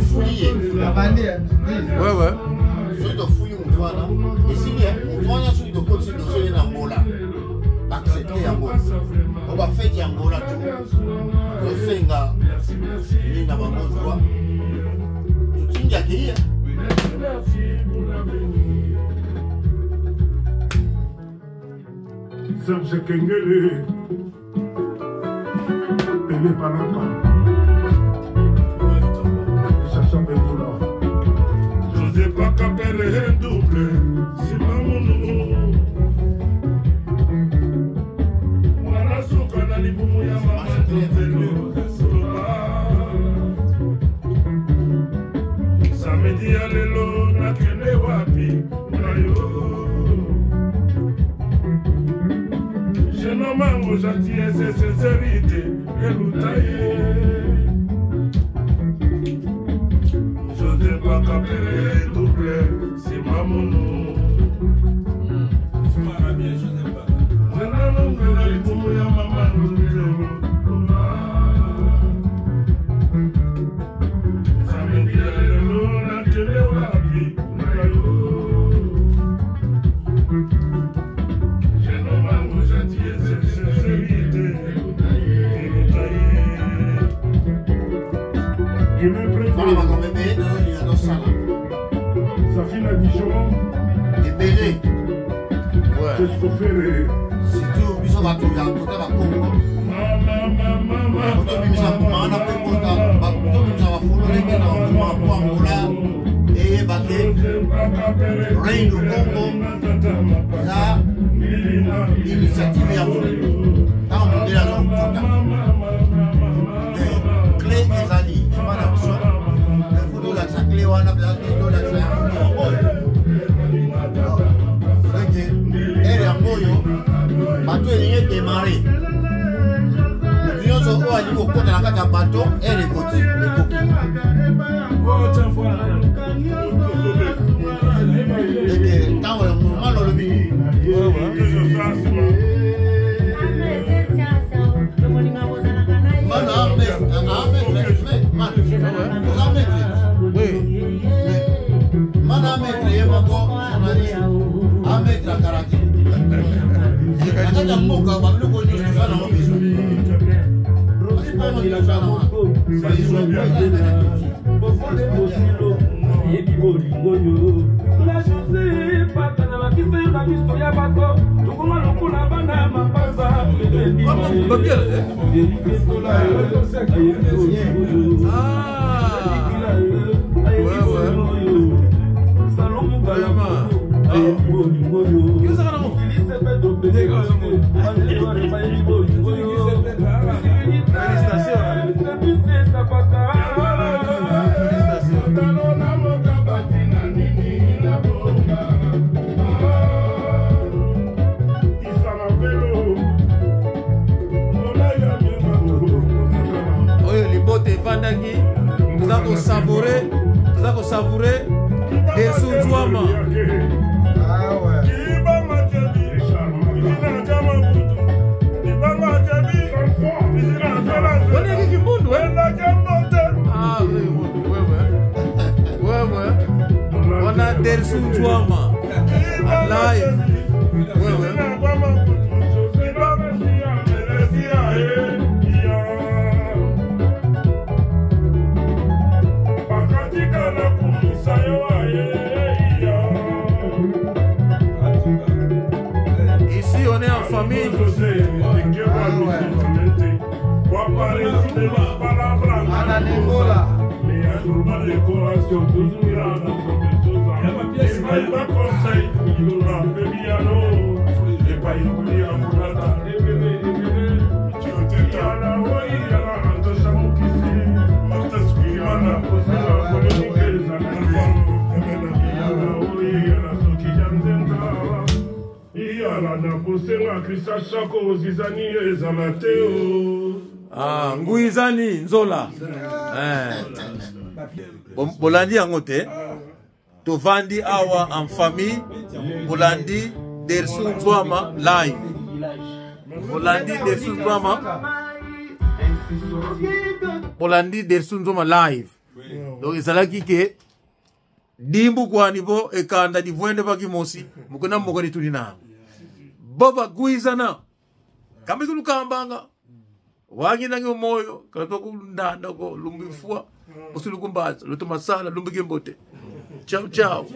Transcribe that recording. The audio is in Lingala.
fouillé. Ouais, ouais. Ceux qui fouillent Moutouana. Et si Moutouana, ceux qui continuent de faire l'Angola, accepter Angola. On va faire Angola tout. On fait un gars. Il n'a pas de droit. Tout le monde Serge Kengele, Pélé Panaka, Chacha Bendoula, José Pacapelle, double, Simamounou, Mwana Soukana Liboumou Yamama, Samedi Alelo, Nakene Wapi, Nayo. Je nomme mon gentillesse et sincérité et l'outaillé. Je ne sais pas qu'appeler double, c'est ma mono. Je n'ai pas. Je n'ai pas de boum ya maman. Ça me dit le long, la télé wapi. Safina Dijon, Ebélé. Qu'est-ce qu'on fait? Si tu as un peu de Congo, Reine du Congo, la initiative est à vous. Quand on dit la zone, clé des alliés, c'est pas la mission. Il faut que la clé, on a besoin de la clé. Elle est en boyo, bateau est démarré. Nous sommes au niveau de la carte bateau, elle est côté. Quand on a le mini. Savourer des sous-douama. Ah ouais. Ah oui, ouais. On a des sous-douama. Live. Ouais. Ici on est en famille. Ah, Nguizani, Nzola. Bolandi Angote. Tovandi Awa en famille. Bolandi Dersu Douama live. Bolandi Dersu Douama. Bolandi Dersu Douama live. donc ezalaki ke dimbu kwani bo ekanda divwende bakimosi mukuna mukoni tuli nango boba guizana kambe tulukambanga waginange moyo katokundanda ko lumbifua usulukumbaza lutumasala lumbikimbote ciao ciao